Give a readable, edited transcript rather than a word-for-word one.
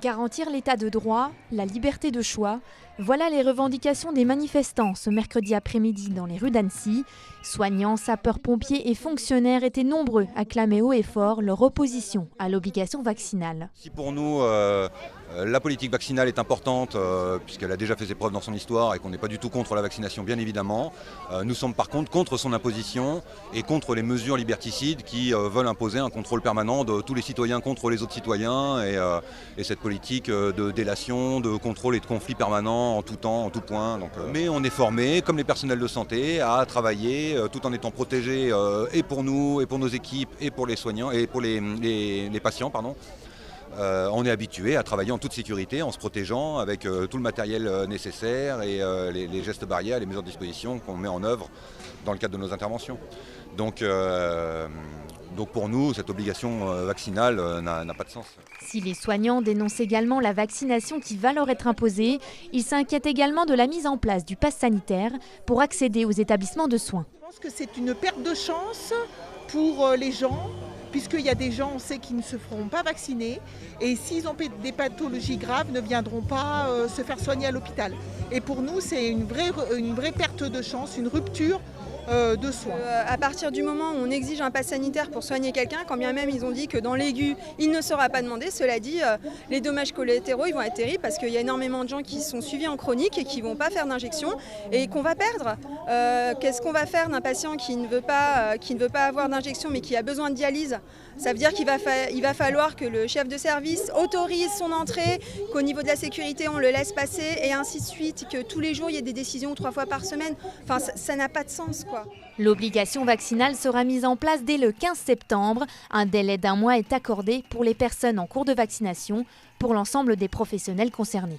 Garantir l'état de droit, la liberté de choix, voilà les revendications des manifestants ce mercredi après-midi dans les rues d'Annecy. Soignants, sapeurs-pompiers et fonctionnaires étaient nombreux à clamer haut et fort leur opposition à l'obligation vaccinale. Si pour nous, la politique vaccinale est importante, puisqu'elle a déjà fait ses preuves dans son histoire et qu'on n'est pas du tout contre la vaccination, bien évidemment, nous sommes par contre contre son imposition et contre les mesures liberticides qui veulent imposer un contrôle permanent de tous les citoyens contre les autres citoyens et cette politique de délation, de contrôle et de conflit permanent en tout temps, en tout point. Mais on est formé, comme les personnels de santé, à travailler tout en étant protégés et pour nous, et pour nos équipes, et pour les soignants, et pour les patients, pardon. On est habitué à travailler en toute sécurité, en se protégeant avec tout le matériel nécessaire et les gestes barrières, les mesures de disposition qu'on met en œuvre dans le cadre de nos interventions. Donc pour nous, cette obligation vaccinale n'a pas de sens. Si les soignants dénoncent également la vaccination qui va leur être imposée, ils s'inquiètent également de la mise en place du pass sanitaire pour accéder aux établissements de soins. Je pense que c'est une perte de chance pour les gens, puisqu'il y a des gens, on sait, qui ne se feront pas vacciner et s'ils ont des pathologies graves, ne viendront pas se faire soigner à l'hôpital. Et pour nous, c'est une vraie perte de chance, une rupture de soins. À partir du moment où on exige un pass sanitaire pour soigner quelqu'un, quand bien même ils ont dit que dans l'aigu, il ne sera pas demandé, cela dit, les dommages collatéraux ils vont être terribles parce qu'il y a énormément de gens qui sont suivis en chronique et qui ne vont pas faire d'injection et qu'on va perdre. Qu'est-ce qu'on va faire d'un patient qui ne veut pas avoir d'injection mais qui a besoin de dialyse? Ça veut dire qu'il va falloir que le chef de service autorise son entrée, qu'au niveau de la sécurité on le laisse passer et ainsi de suite, que tous les jours il y ait des décisions 3 fois par semaine. Enfin, ça n'a pas de sens, quoi. L'obligation vaccinale sera mise en place dès le 15 septembre. Un délai d'1 mois est accordé pour les personnes en cours de vaccination pour l'ensemble des professionnels concernés.